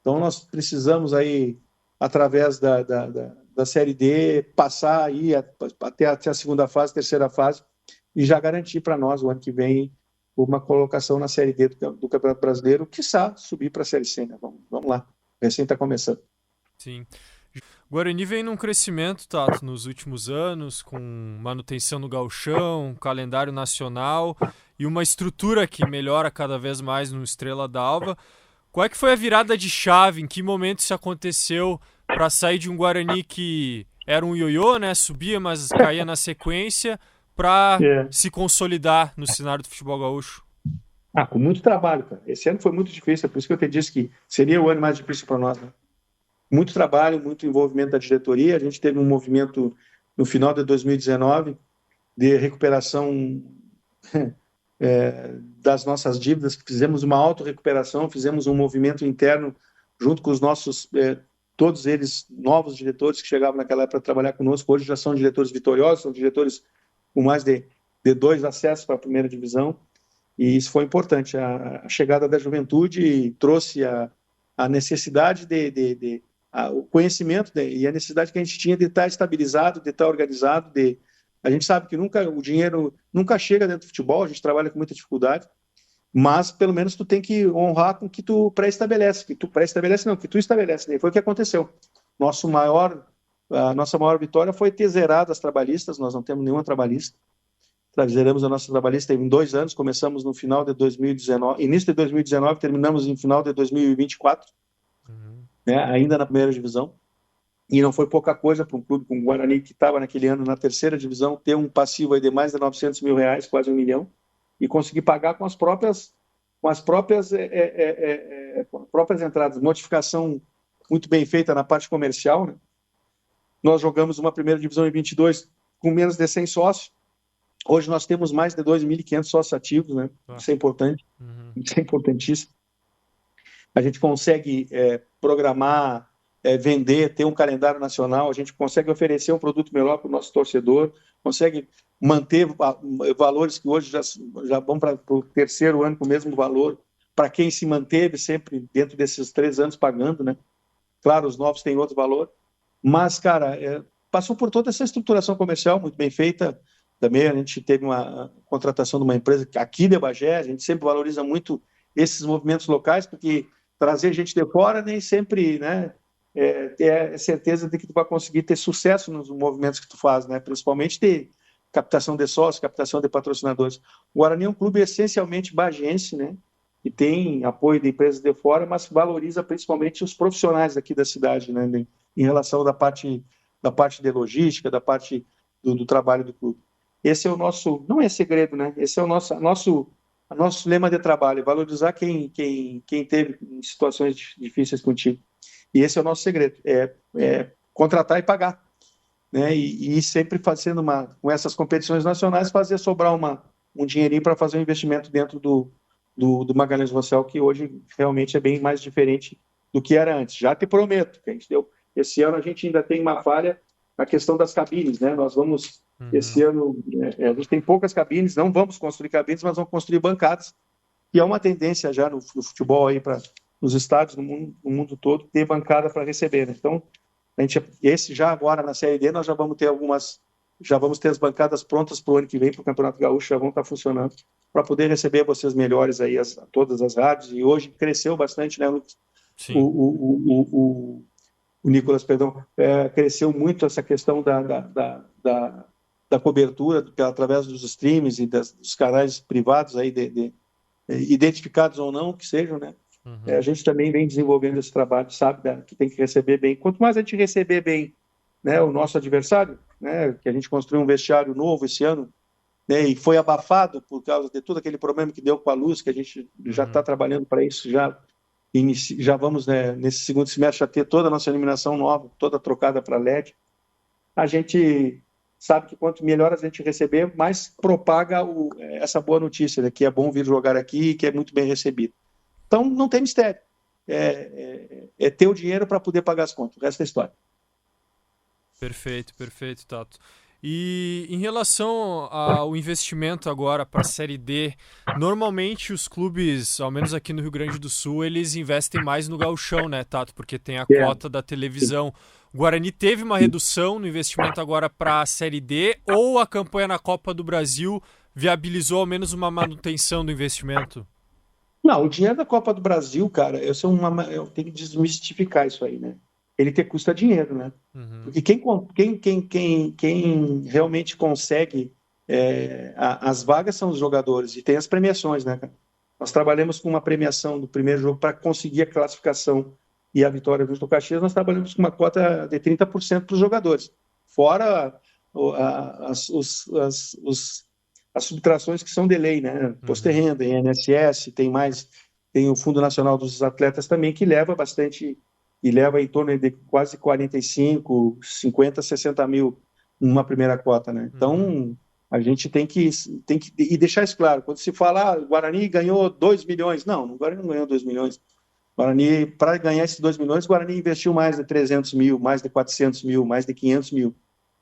Então nós precisamos aí, através da Série D, passar aí até a segunda fase, terceira fase, e já garantir para nós o ano que vem uma colocação na Série D do Campeonato Brasileiro, quiçá subir para a Série C, né? Vamos lá, recém está começando. Sim. O Guarani vem num crescimento, Tato, nos últimos anos, com manutenção no gauchão, calendário nacional e uma estrutura que melhora cada vez mais no Estrela d'Alva. Qual é que foi a virada de chave? Em que momento isso aconteceu para sair de um Guarani que era um ioiô, né? Subia, mas caía na sequência, para se consolidar no cenário do futebol gaúcho? Com muito trabalho, cara. Esse ano foi muito difícil, é por isso que eu te disse que seria o ano mais difícil para nós, né? Muito trabalho, muito envolvimento da diretoria. A gente teve um movimento no final de 2019 de recuperação das nossas dívidas. Fizemos uma autorrecuperação, fizemos um movimento interno junto com os nossos, todos eles novos diretores que chegavam naquela época para trabalhar conosco. Hoje já são diretores vitoriosos, são diretores com mais de 2 acessos para a primeira divisão, e isso foi importante. A chegada da juventude trouxe a necessidade o conhecimento e a necessidade que a gente tinha de estar estabilizado, de estar organizado. A gente sabe que o dinheiro nunca chega dentro do futebol, a gente trabalha com muita dificuldade, mas pelo menos tu tem que honrar com o que tu pré-estabelece, que tu estabelece. E foi o que aconteceu. A nossa maior vitória foi ter zerado as trabalhistas. Nós não temos nenhuma trabalhista. Zeramos a nossa trabalhista em 2 anos, começamos no final de 2019, início de 2019, terminamos no final de 2024, né, ainda na primeira divisão. E não foi pouca coisa para um clube como o Guarani, que estava naquele ano na terceira divisão, ter um passivo aí de mais de R$900 mil, quase R$1 milhão, e conseguir pagar com as próprias com as próprias entradas, notificação muito bem feita na parte comercial, né? Nós jogamos uma primeira divisão em 22 com menos de 100 sócios. Hoje nós temos mais de 2.500 sócios ativos, né? Isso é importante, isso é importantíssimo. A gente consegue programar, vender, ter um calendário nacional, a gente consegue oferecer um produto melhor para o nosso torcedor, consegue manter valores que hoje já vão para o terceiro ano com o mesmo valor, para quem se manteve sempre dentro desses 3 anos pagando, né? Claro, os novos têm outro valor, mas, cara, passou por toda essa estruturação comercial muito bem feita. Também a gente teve uma contratação de uma empresa aqui de Bagé, a gente sempre valoriza muito esses movimentos locais, porque trazer gente de fora nem sempre, né, ter certeza de que tu vai conseguir ter sucesso nos movimentos que tu faz, né, principalmente ter captação de sócios, captação de patrocinadores. O Guarani é um clube essencialmente bagense, né, que tem apoio de empresas de fora, mas valoriza principalmente os profissionais aqui da cidade, né, em relação da parte de logística, da parte do trabalho do clube. Esse é o nosso, não é segredo, né? Esse é o nosso lema de trabalho, valorizar quem teve em situações difíceis contigo. E esse é o nosso segredo, contratar e pagar, né? E sempre fazendo com essas competições nacionais, fazer sobrar um dinheirinho para fazer um investimento dentro do Magalhães Rossell, que hoje realmente é bem mais diferente do que era antes. Já te prometo, que a gente deu. Esse ano a gente ainda tem uma falha na questão das cabines, né? Nós vamos, esse ano, a gente tem poucas cabines, não vamos construir cabines, mas vamos construir bancadas, que é uma tendência já no futebol aí nos estádios, no mundo todo, ter bancada para receber, né? Então, já agora na Série D, nós já vamos ter as bancadas prontas para o ano que vem, para o Campeonato Gaúcho, já vão estar funcionando, para poder receber vocês melhores aí, todas as rádios, e hoje cresceu bastante, né, Lucas? Sim. O Nicolas, cresceu muito essa questão da cobertura, através dos streams e dos canais privados aí, identificados ou não, que sejam, né? A gente também vem desenvolvendo esse trabalho, sabe, que tem que receber bem. Quanto mais a gente receber bem, né, o nosso adversário, né, que a gente construiu um vestiário novo esse ano, né, e foi abafado por causa de todo aquele problema que deu com a luz, que a gente já está trabalhando para isso, já vamos, né, nesse segundo semestre, já ter toda a nossa iluminação nova, toda trocada para LED. A gente sabe que quanto melhor a gente receber, mais propaga essa boa notícia, né, que é bom vir jogar aqui e que é muito bem recebido. Então, não tem mistério. É ter o dinheiro para poder pagar as contas. O resto é história. Perfeito, Tato. E em relação ao investimento agora para a Série D, normalmente os clubes, ao menos aqui no Rio Grande do Sul, eles investem mais no gauchão, né, Tato? Porque tem a cota da televisão. O Guarani teve uma redução no investimento agora para a Série D, ou a campanha na Copa do Brasil viabilizou ao menos uma manutenção do investimento? Não, o dinheiro da Copa do Brasil, cara, eu tenho que desmistificar isso aí, né? Ele custa dinheiro, né? Porque quem realmente consegue as vagas são os jogadores, e tem as premiações, né, cara? Nós trabalhamos com uma premiação do primeiro jogo para conseguir a classificação e a vitória do Caxias. Nós trabalhamos com uma cota de 30% para os jogadores, fora as subtrações que são de lei, né? Imposto de renda, INSS, tem o Fundo Nacional dos Atletas também, que leva bastante, e leva em torno de quase 45, 50, 60 mil numa primeira cota, né? Então, a gente tem que e deixar isso claro. Quando se fala, o Guarani ganhou 2 milhões. Não, o Guarani não ganhou 2 milhões. O Guarani, para ganhar esses 2 milhões, o Guarani investiu mais de 300 mil, mais de 400 mil, mais de 500 mil.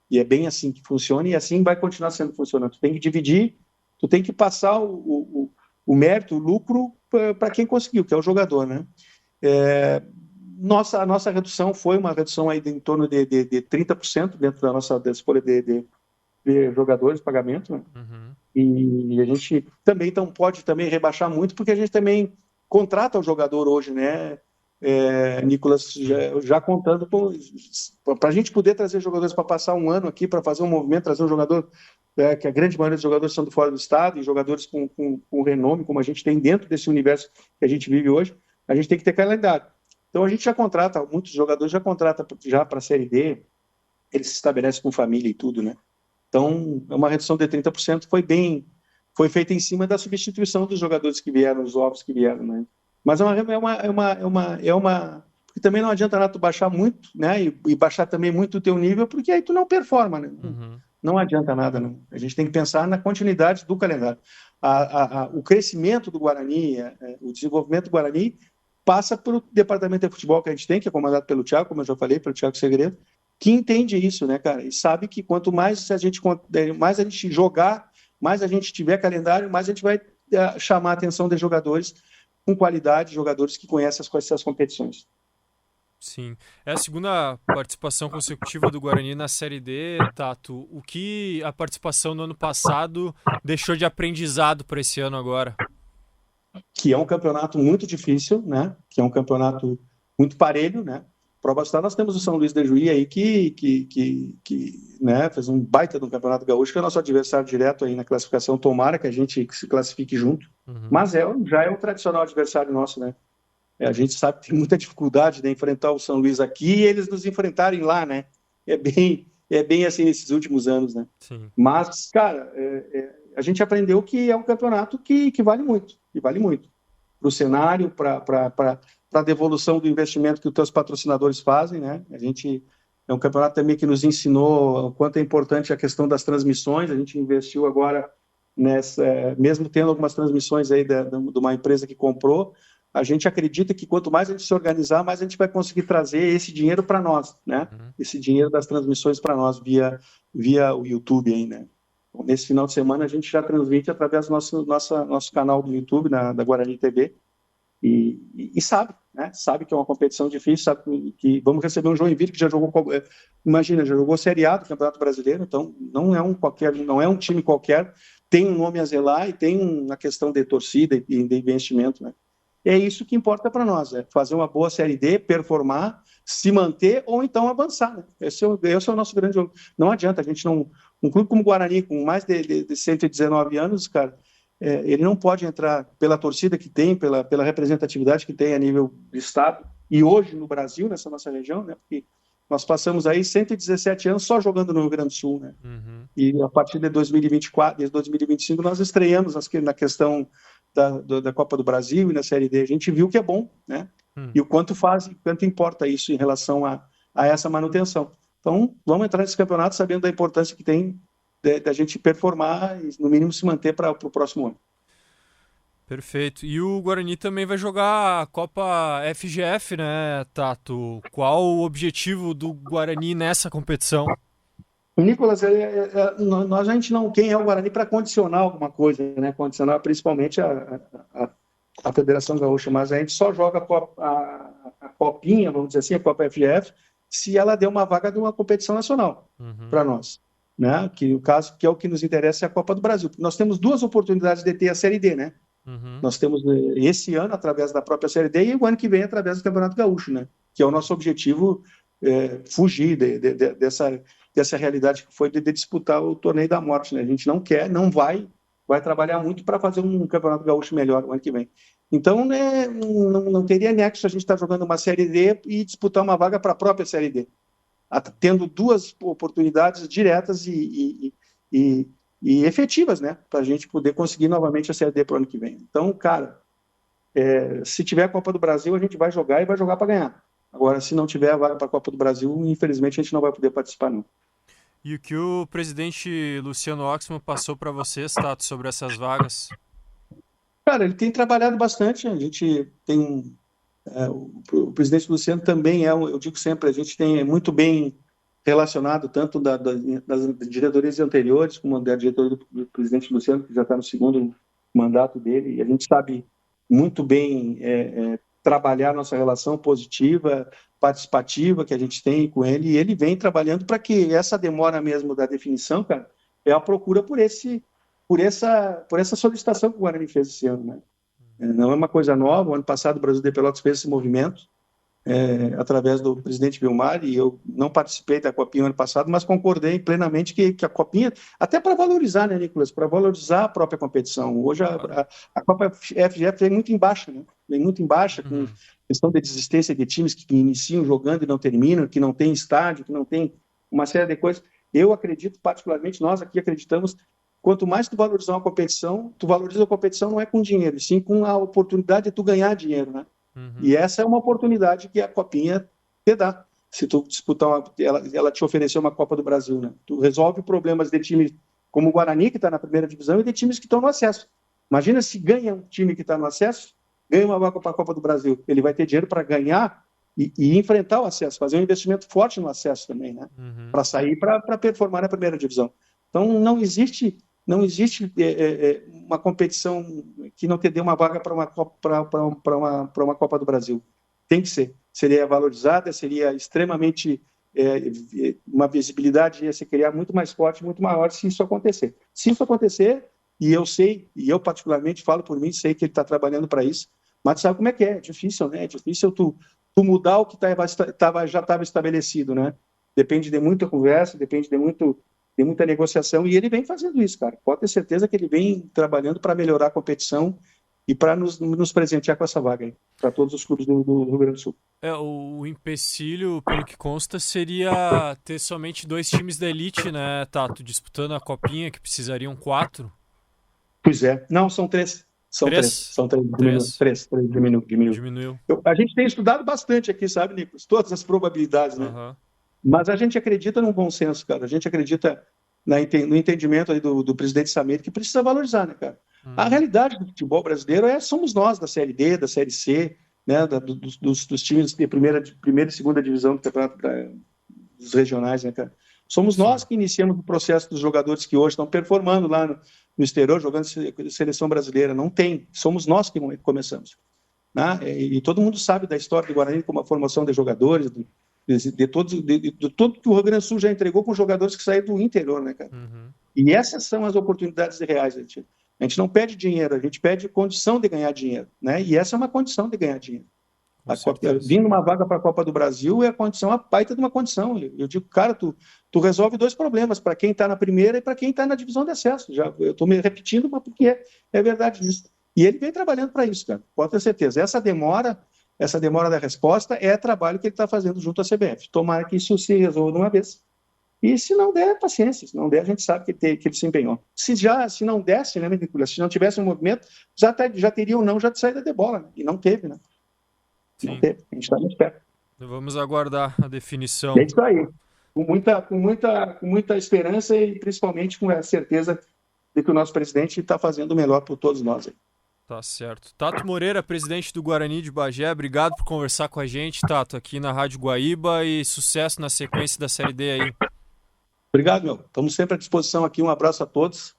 E é bem assim que funciona, e assim vai continuar sendo funcionando. Tu tem que dividir, tu tem que passar o mérito, o lucro para quem conseguiu, que é o jogador, né? A nossa redução foi uma redução aí em torno de 30% dentro da nossa escolha de jogadores, pagamento, né? E a gente também pode também rebaixar muito, porque a gente também contrata o jogador hoje, né? Nicolas, já contando para a gente poder trazer jogadores para passar um ano aqui, para fazer um movimento, trazer um jogador, que a grande maioria dos jogadores são de fora do estado, e jogadores com renome, como a gente tem dentro desse universo que a gente vive hoje, a gente tem que ter calendário. Então a gente já contrata, muitos jogadores já contratam já para a Série D, eles se estabelecem com família e tudo, né? Então, uma redução de 30% foi bem foi feita em cima da substituição dos jogadores que vieram, os novos que vieram, né? Mas porque também não adianta nada tu baixar muito, né? E baixar também muito o teu nível, porque aí tu não performa, né? Não adianta nada, não. A gente tem que pensar na continuidade do calendário. O crescimento do Guarani, o desenvolvimento do Guarani passa pelo departamento de futebol que a gente tem, que é comandado pelo Thiago, como eu já falei, pelo Thiago Segredo, que entende isso, né, cara? E sabe que quanto mais a gente jogar, mais a gente tiver calendário, mais a gente vai chamar a atenção de jogadores com qualidade, jogadores que conhecem essas competições. Sim. É a segunda participação consecutiva do Guarani na Série D, Tato. O que a participação no ano passado deixou de aprendizado para esse ano agora? Que é um campeonato muito difícil, né? Que é um campeonato muito parelho, né? Prova está, nós temos o São Luís de Juí aí que né, fez um baita do Campeonato Gaúcho, que é o nosso adversário direto aí na classificação. Tomara que a gente se classifique junto. Mas já é o tradicional adversário nosso, né? A gente sabe que tem muita dificuldade de enfrentar o São Luís aqui e eles nos enfrentarem lá, né? É bem assim nesses últimos anos, né? Sim. Mas, cara, a gente aprendeu que é um campeonato que vale muito. E vale muito. Para o cenário, para a devolução do investimento que os teus patrocinadores fazem, né? A gente é um campeonato também que nos ensinou o quanto é importante a questão das transmissões. A gente investiu agora mesmo tendo algumas transmissões aí de uma empresa que comprou, a gente acredita que quanto mais a gente se organizar, mais a gente vai conseguir trazer esse dinheiro para nós, né? Esse dinheiro das transmissões para nós via o YouTube aí, né? Nesse final de semana a gente já transmite através do nosso canal do YouTube, da Guarani TV, e sabe, né? Sabe que é uma competição difícil, sabe que vamos receber um Joinville que já jogou, imagina, já jogou Série A do Campeonato Brasileiro, então não é um time qualquer, tem um nome a zelar e tem uma questão de torcida e de investimento, né? É isso que importa para nós, fazer uma boa Série D, performar, se manter ou então avançar, né? Esse é o nosso grande jogo. Não adianta, a gente não... Um clube como o Guarani, com mais de 119 anos, cara, ele não pode entrar pela torcida que tem, pela representatividade que tem a nível do Estado, e hoje no Brasil, nessa nossa região, né? Porque nós passamos aí 117 anos só jogando no Rio Grande do Sul, né? E a partir de 2024, de 2025, nós estreamos na questão da Copa do Brasil e na Série D. A gente viu que é bom, né? E o quanto importa isso em relação a essa manutenção. Então, vamos entrar nesse campeonato sabendo da importância que tem da gente performar e, no mínimo, se manter para o próximo ano. Perfeito. E o Guarani também vai jogar a Copa FGF, né, Tato? Qual o objetivo do Guarani nessa competição? Nicolas, a gente não... Quem é o Guarani para condicionar alguma coisa, né? Condicionar principalmente a Federação Gaúcha, mas a gente só joga a Copinha, vamos dizer assim, a Copa FGF, se ela der uma vaga de uma competição nacional para nós, né? Que o caso que é o que nos interessa é a Copa do Brasil. Nós temos duas oportunidades de ter a Série D, né? Nós temos esse ano através da própria Série D e o ano que vem através do Campeonato Gaúcho, né? Que é o nosso objetivo, fugir dessa realidade que foi de disputar o torneio da morte, né? A gente não quer, não vai trabalhar muito para fazer um Campeonato Gaúcho melhor o ano que vem. Então, né, não teria nexo a gente estar jogando uma Série D e disputar uma vaga para a própria Série D, tendo duas oportunidades diretas e efetivas, né, para a gente poder conseguir novamente a Série D para o ano que vem. Então, cara, se tiver a Copa do Brasil, a gente vai jogar e vai jogar para ganhar. Agora, se não tiver a vaga para a Copa do Brasil, infelizmente a gente não vai poder participar, não. E o que o presidente Luciano Oxman passou para vocês, Tato, sobre essas vagas? Cara, ele tem trabalhado bastante, a gente tem... o presidente Luciano também eu digo sempre, a gente tem muito bem relacionado, tanto das diretorias anteriores, como da diretoria do presidente Luciano, que já está no segundo mandato dele, e a gente sabe muito bem trabalhar nossa relação positiva, participativa que a gente tem com ele, e ele vem trabalhando para que essa demora mesmo da definição, cara, é a procura por essa solicitação que o Guarani fez esse ano, né? Não é uma coisa nova. O ano passado o Brasil de Pelotas fez esse movimento através do presidente Vilmar, e eu não participei da Copinha ano passado, mas concordei plenamente que a Copinha, até para valorizar, né, Nicolas, para valorizar a própria competição. Hoje a Copa FGF vem muito em baixa, né? Vem muito em baixa, com questão de desistência de times que iniciam jogando e não terminam, que não tem estádio, que não tem uma série de coisas. Eu acredito, particularmente, nós aqui acreditamos quanto mais tu valorizar uma competição, tu valoriza a competição não é com dinheiro, sim com a oportunidade de tu ganhar dinheiro, né? E essa é uma oportunidade que a Copinha te dá. Se tu disputar ela te oferecer uma Copa do Brasil, né? Tu resolve problemas de times como o Guarani, que está na primeira divisão, e de times que estão no acesso. Imagina se ganha um time que está no acesso, ganha uma vaga para a Copa do Brasil. Ele vai ter dinheiro para ganhar e enfrentar o acesso, fazer um investimento forte no acesso também, né? Para sair, para performar na primeira divisão. Então, não existe uma competição que não te dê uma vaga para uma Copa do Brasil. Tem que ser. Seria valorizada, seria extremamente... uma visibilidade ia se criar muito mais forte, muito maior se isso acontecer. Se isso acontecer, e eu sei, e eu particularmente falo por mim, sei que ele está trabalhando para isso, mas sabe como é que é? É difícil, né? É difícil tu mudar o que já estava estabelecido, né? Depende de muita conversa, depende de muita negociação, e ele vem fazendo isso, cara. Pode ter certeza que ele vem trabalhando para melhorar a competição e para nos presentear com essa vaga aí, para todos os clubes do Rio Grande do Sul. O empecilho, pelo que consta, seria ter somente 2 times da elite, né, Tato? Disputando a Copinha, que precisariam 4. Pois é. Não, são 3. São 3. São 3. Diminuiu. A gente tem estudado bastante aqui, sabe, Nicolas? Todas as probabilidades, né? Mas a gente acredita num bom senso, cara. A gente acredita no entendimento aí do presidente Samir, que precisa valorizar, né, cara? A realidade do futebol brasileiro somos nós, da Série D, da Série C, né, dos times de primeira e segunda divisão do campeonato dos regionais, né, cara? Somos nós que iniciamos o processo dos jogadores que hoje estão performando lá no exterior, jogando seleção brasileira. Não tem. Somos nós que começamos. Né? E todo mundo sabe da história do Guarani como a formação de jogadores, de tudo que o Rio Grande do Sul já entregou com jogadores que saíram do interior, né, cara? E essas são as oportunidades reais, gente. A gente não pede dinheiro, a gente pede condição de ganhar dinheiro, né? E essa é uma condição de ganhar dinheiro. Vindo uma vaga para a Copa do Brasil é a baita de uma condição. Eu digo, cara, tu resolve 2 problemas, para quem está na primeira e para quem está na divisão de acesso. Eu estou me repetindo, mas porque é verdade isso. E ele vem trabalhando para isso, cara. Pode ter certeza. Essa demora da resposta é trabalho que ele está fazendo junto à CBF. Tomara que isso se resolva de uma vez. E se não der, paciência. Se não der, a gente sabe que ele se empenhou. Se não desse, né, Nicolas? Se não tivesse um movimento, já teria ou não já de saída de bola, né? E não teve, né? Sim. Não teve. A gente está muito perto. Vamos aguardar a definição. É isso aí. Com muita esperança e principalmente com a certeza de que o nosso presidente está fazendo o melhor por todos nós. Aí. Tá certo. Tato Moreira, presidente do Guarani de Bagé, obrigado por conversar com a gente, Tato, aqui na Rádio Guaíba, e sucesso na sequência da Série D aí. Obrigado, meu. Estamos sempre à disposição aqui. Um abraço a todos.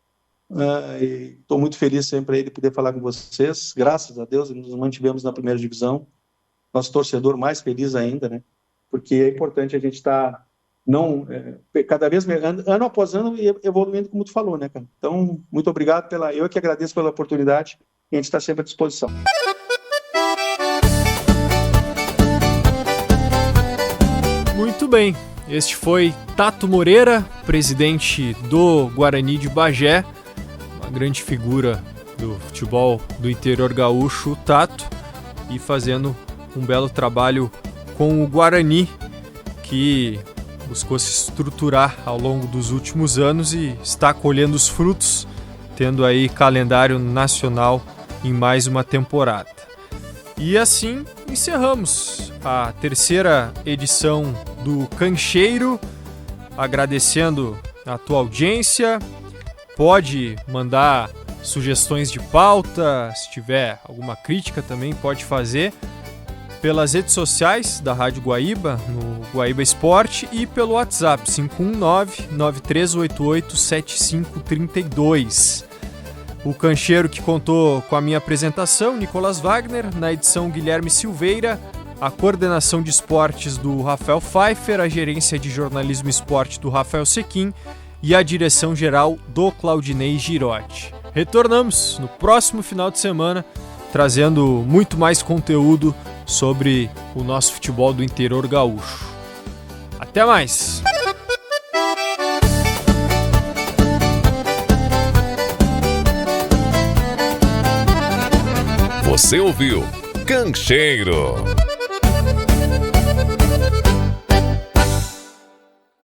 Estou muito feliz sempre de poder falar com vocês. Graças a Deus, nos mantivemos na primeira divisão. Nosso torcedor mais feliz ainda, né? Porque é importante a gente estar cada vez ano após ano evoluindo, como tu falou, né, cara? Então, muito obrigado eu que agradeço pela oportunidade e a gente está sempre à disposição. Muito bem. Este foi Tato Moreira, presidente do Guarani de Bagé, uma grande figura do futebol do interior gaúcho, o Tato, e fazendo um belo trabalho com o Guarani, que buscou se estruturar ao longo dos últimos anos e está colhendo os frutos, tendo aí calendário nacional em mais uma temporada. E assim encerramos a 3ª edição do Cancheiro, agradecendo a tua audiência. Pode mandar sugestões de pauta, se tiver alguma crítica também pode fazer pelas redes sociais da Rádio Guaíba, no Guaíba Esporte, e pelo WhatsApp 519-9388-7532. O Cancheiro que contou com a minha apresentação, Nicolas Wagner, na edição Guilherme Silveira, a coordenação de esportes do Rafael Pfeiffer, a gerência de jornalismo e esporte do Rafael Sequim e a direção geral do Claudinei Girotti. Retornamos no próximo final de semana, trazendo muito mais conteúdo sobre o nosso futebol do interior gaúcho. Até mais! Você ouviu Cancheiro.